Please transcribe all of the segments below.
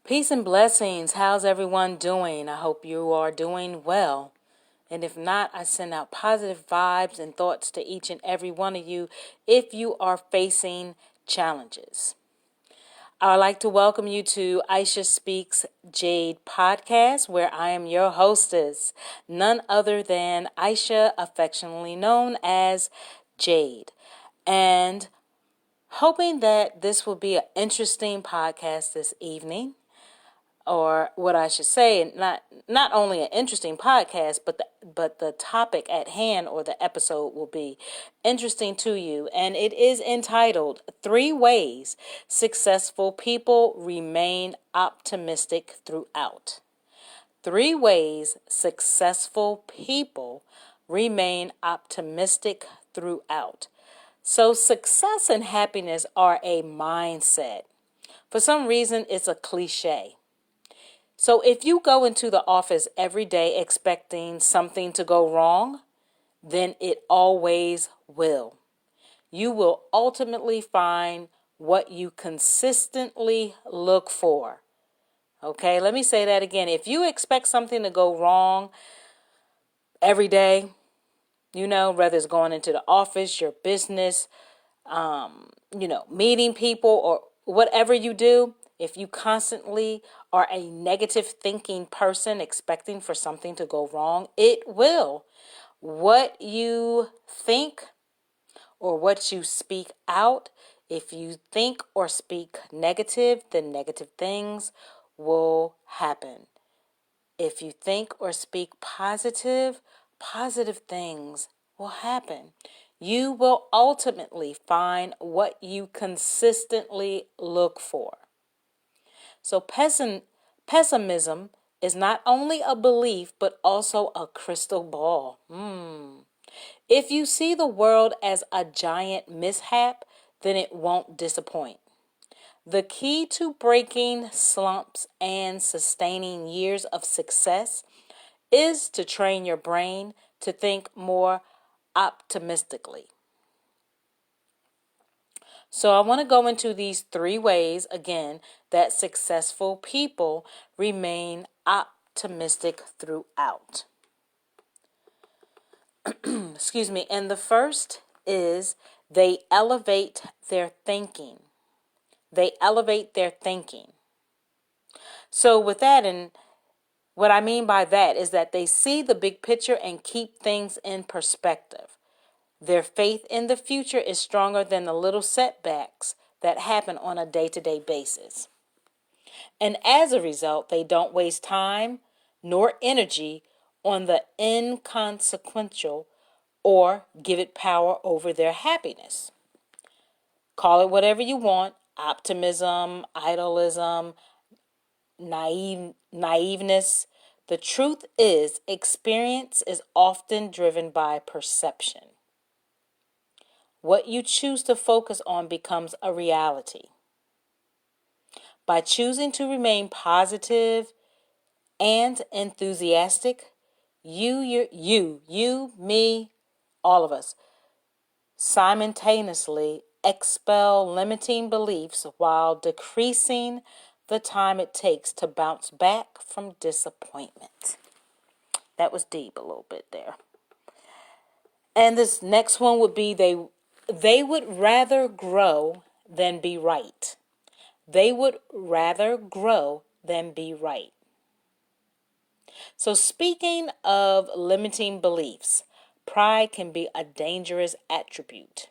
Peace and blessings. How's everyone doing? I hope you are doing well. And if not, I send out positive vibes and thoughts to each and every one of you if you are facing challenges. I would like to welcome you to Aisha Speaks JADE podcast, where I am your hostess, none other than Aisha, affectionately known as JADE. And hoping that this will be an interesting podcast this evening. Or what I should say, not only an interesting podcast, but the topic at hand or the episode will be interesting to you. And it is entitled 3 Ways Successful People Remain Optimistic Throughout. 3 ways successful people remain optimistic throughout. So success and happiness are a mindset. For some reason, it's a cliche. So if you go into the office every day expecting something to go wrong, then it always will. You will ultimately find what you consistently look for. Okay, let me say that again. If you expect something to go wrong every day, whether it's going into the office, your business, meeting people or whatever you do, if you constantly are a negative thinking person expecting for something to go wrong, it will. What you think or what you speak out, if you think or speak negative, then negative things will happen. If you think or speak positive, positive things will happen. You will ultimately find what you consistently look for. So pessimism is not only a belief, but also a crystal ball. If you see the world as a giant mishap, then it won't disappoint. The key to breaking slumps and sustaining years of success is to train your brain to think more optimistically. So I want to go into these 3 ways, again, that successful people remain optimistic throughout. Excuse me. And the first is they elevate their thinking. They elevate their thinking. So with that, and what I mean by that is that they see the big picture and keep things in perspective. Their faith in the future is stronger than the little setbacks that happen on a day-to-day basis. And as a result, they don't waste time nor energy on the inconsequential or give it power over their happiness. Call it whatever you want: optimism, idealism, naiveness. The truth is, experience is often driven by perception. What you choose to focus on becomes a reality. By choosing to remain positive and enthusiastic, you, me, all of us, simultaneously expel limiting beliefs while decreasing the time it takes to bounce back from disappointment. That was deep a little bit there. And this next one would be they would rather grow than be right. They would rather grow than be right. So speaking of limiting beliefs, pride can be a dangerous attribute.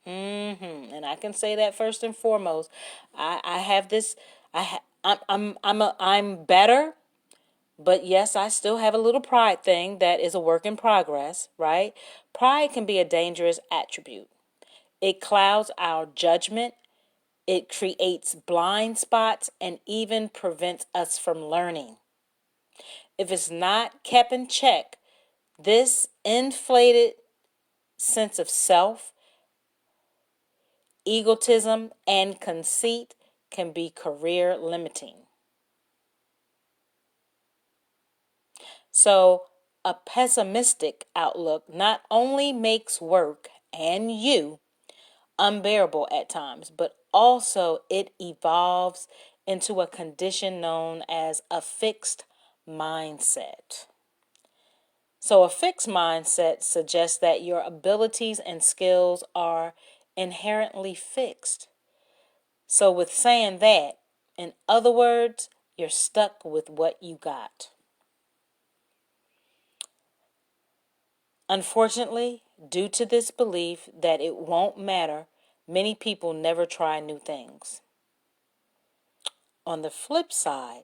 And I can say that first and foremost. I have this. I'm better, but yes, I still have a little pride thing that is a work in progress, right? Pride can be a dangerous attribute. It clouds our judgment. It creates blind spots and even prevents us from learning. If it's not kept in check, this inflated sense of self, egotism, and conceit can be career limiting. So, a pessimistic outlook not only makes work and you unbearable at times, but also it evolves into a condition known as a fixed mindset. So a fixed mindset suggests that your abilities and skills are inherently fixed. So with saying that, in other words, you're stuck with what you got. Unfortunately, due to this belief that it won't matter, many people never try new things. On the flip side,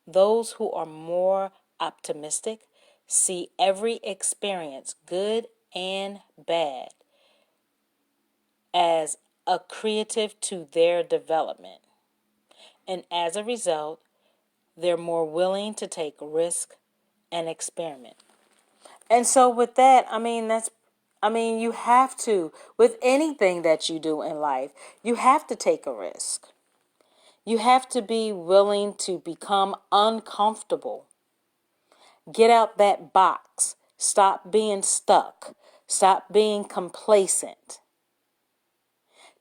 those who are more optimistic see every experience, good and bad, as accretive to their development. And as a result, they're more willing to take risk and experiment. And so with that, you have to, with anything that you do in life, you have to take a risk. You have to be willing to become uncomfortable. Get out that box. Stop being stuck. Stop being complacent.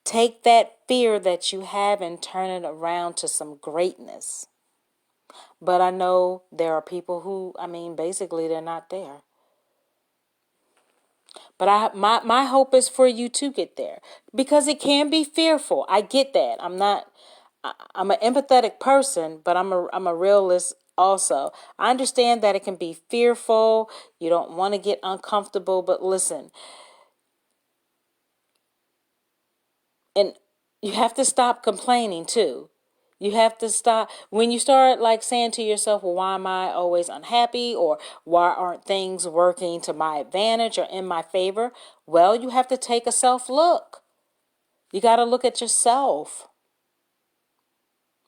Take that fear that you have and turn it around to some greatness. But I know there are people who, basically they're not there. But my hope is for you to get there, because it can be fearful. I get that. I'm an empathetic person, but I'm a realist also. I understand that it can be fearful. You don't want to get uncomfortable, but listen, and you have to stop complaining too. You have to stop when you start like saying to yourself, well, why am I always unhappy? Or why aren't things working to my advantage or in my favor? Well, you have to take a self look. You got to look at yourself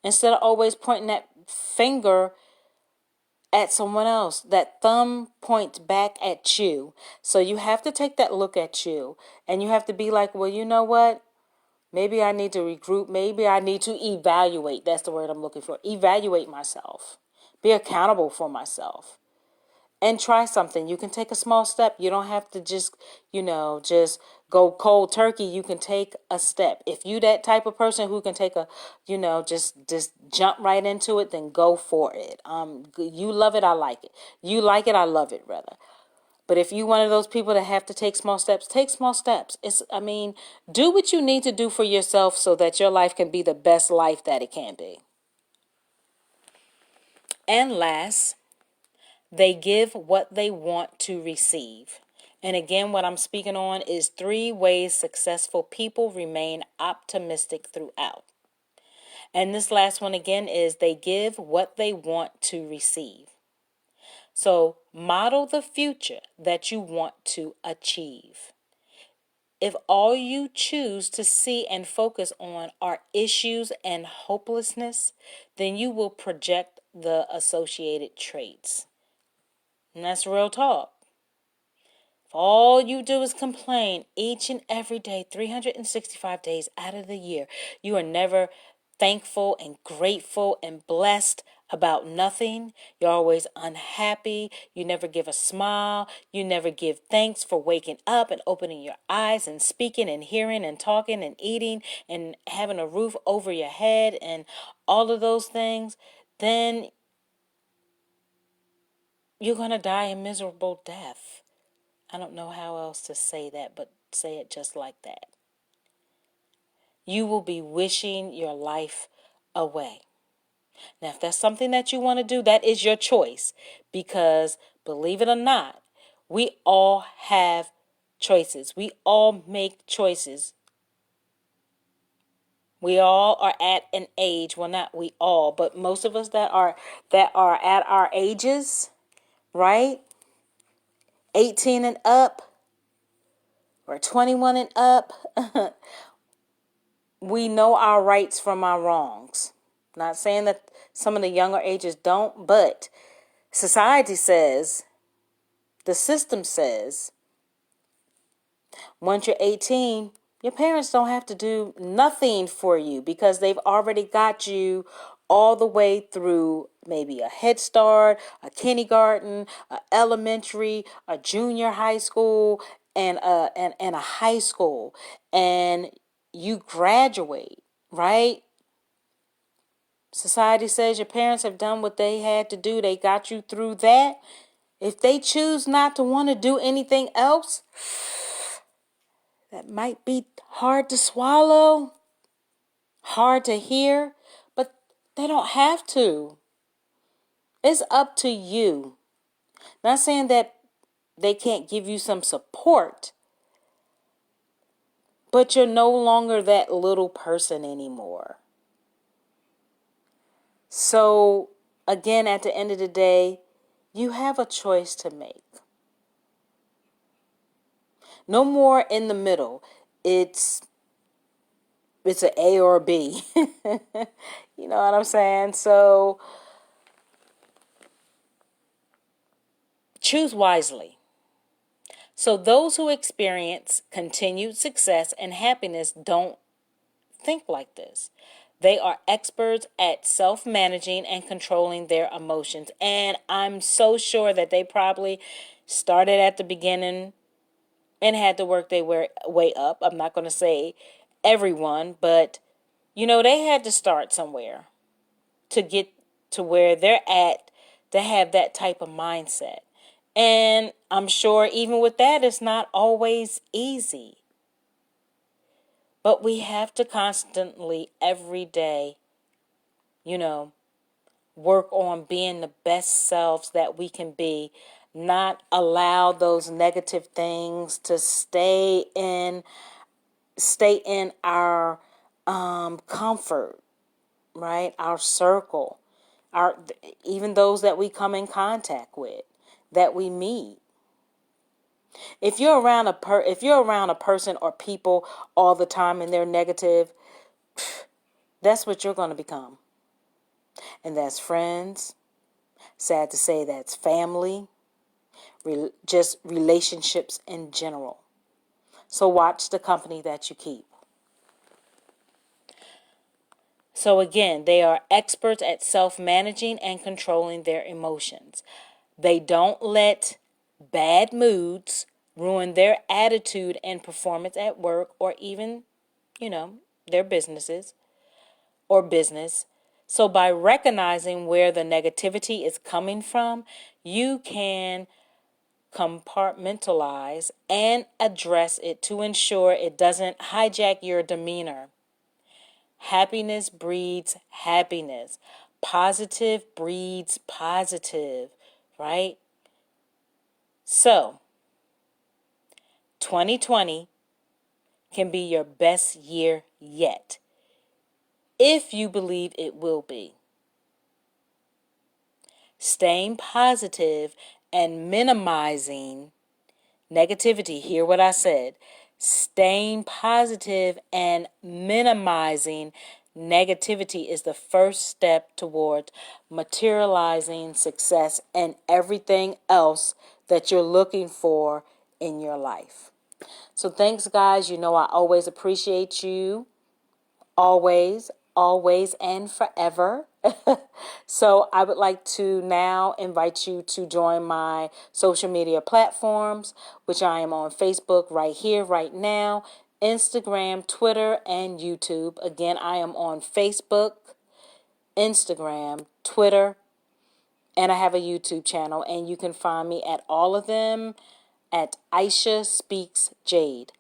instead of always pointing that finger at someone else. That thumb points back at you. So you have to take that look at you, and you have to be like, well, you know what? Maybe I need to regroup. Maybe I need to evaluate. That's the word I'm looking for. Evaluate myself. Be accountable for myself. And try something. You can take a small step. You don't have to just go cold turkey. You can take a step. If you that type of person who can take just jump right into it, then go for it. You love it, I like it. You like it, I love it, rather. But if you one of those people that have to take small steps, take small steps. Do what you need to do for yourself so that your life can be the best life that it can be. And last, they give what they want to receive. And again, what I'm speaking on is 3 ways successful people remain optimistic throughout. And this last one again is they give what they want to receive. So model the future that you want to achieve. If all you choose to see and focus on are issues and hopelessness, then you will project the associated traits. And that's real talk. If all you do is complain each and every day, 365 days out of the year, you are never thankful and grateful and blessed about nothing. You're always unhappy. You never give a smile. You never give thanks for waking up and opening your eyes and speaking and hearing and talking and eating and having a roof over your head and all of those things. Then you're going to die a miserable death. I don't know how else to say that, but say it just like that. You will be wishing your life away. Now, if that's something that you want to do, that is your choice. Because, believe it or not, we all have choices. We all make choices. We all are at an age, well, not we all, but most of us that are at our ages, right? 18 and up, or 21 and up, we know our rights from our wrongs. Not saying that some of the younger ages don't, but society says, the system says, once you're 18, your parents don't have to do nothing for you because they've already got you all the way through maybe a Head Start, a kindergarten, a elementary, a junior high school, and a high school. And you graduate, right? Society says your parents have done what they had to do. They got you through that. If they choose not to want to do anything else, that might be hard to swallow, hard to hear, but they don't have to. It's up to you. Not saying that they can't give you some support, but you're no longer that little person anymore. So, again, at the end of the day, you have a choice to make. No more in the middle. It's an A or a B. You know what I'm saying? So, choose wisely. So those who experience continued success and happiness don't think like this. They are experts at self-managing and controlling their emotions. And I'm so sure that they probably started at the beginning and had to work their way up. I'm not going to say everyone, but, they had to start somewhere to get to where they're at, to have that type of mindset. And I'm sure even with that, it's not always easy. But we have to constantly, every day, work on being the best selves that we can be. Not allow those negative things to stay in our comfort, right? Our circle, even those that we come in contact with, that we meet. If you're around a person or people all the time and they're negative, that's what you're going to become. And that's friends. Sad to say, that's family. Just relationships in general. So watch the company that you keep. So again, they are experts at self-managing and controlling their emotions. They don't let bad moods ruin their attitude and performance at work or even, their businesses or business. So by recognizing where the negativity is coming from, you can compartmentalize and address it to ensure it doesn't hijack your demeanor. Happiness breeds happiness. Positive breeds positive, right? So, 2020 can be your best year yet, if you believe it will be. Staying positive and minimizing negativity. Hear what I said. Staying positive and minimizing negativity is the first step towards materializing success and everything else that you're looking for in your life. So thanks, guys. I always appreciate you. Always, always, and forever. So I would like to now invite you to join my social media platforms, which I am on Facebook right here, right now, Instagram, Twitter, and YouTube. Again, I am on Facebook, Instagram, Twitter, and I have a YouTube channel, and you can find me at all of them at Aisha Speaks Jade.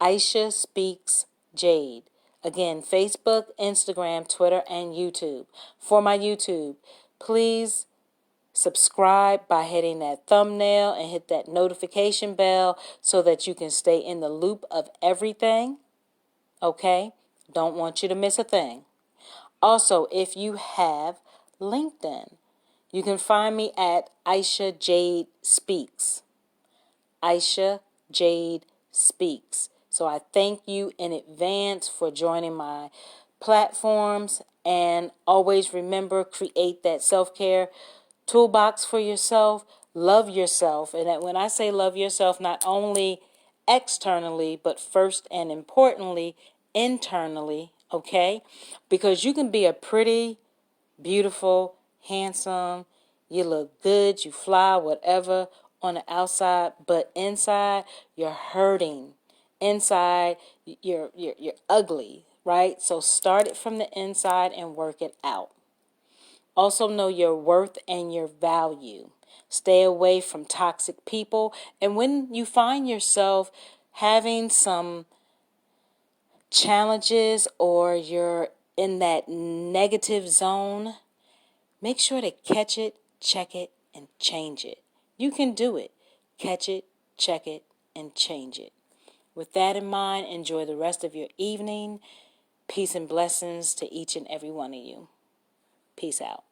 Aisha Speaks Jade. Again, Facebook, Instagram, Twitter, and YouTube. For my YouTube, please subscribe by hitting that thumbnail and hit that notification bell so that you can stay in the loop of everything. Okay? Don't want you to miss a thing. Also, if you have LinkedIn, you can find me at Aisha Jade Speaks. Aisha Jade Speaks. So I thank you in advance for joining my platforms, and always remember, create that self-care toolbox for yourself. Love yourself. And that when I say love yourself, not only externally, but first and importantly, internally, okay? Because you can be a pretty, beautiful, handsome, you look good, you fly, whatever, on the outside, but inside you're hurting. Inside you're ugly, right? So start it from the inside and work it out. Also know your worth and your value. Stay away from toxic people. And when you find yourself having some challenges or you're in that negative zone, make sure to catch it, check it, and change it. You can do it. Catch it, check it, and change it. With that in mind, enjoy the rest of your evening. Peace and blessings to each and every one of you. Peace out.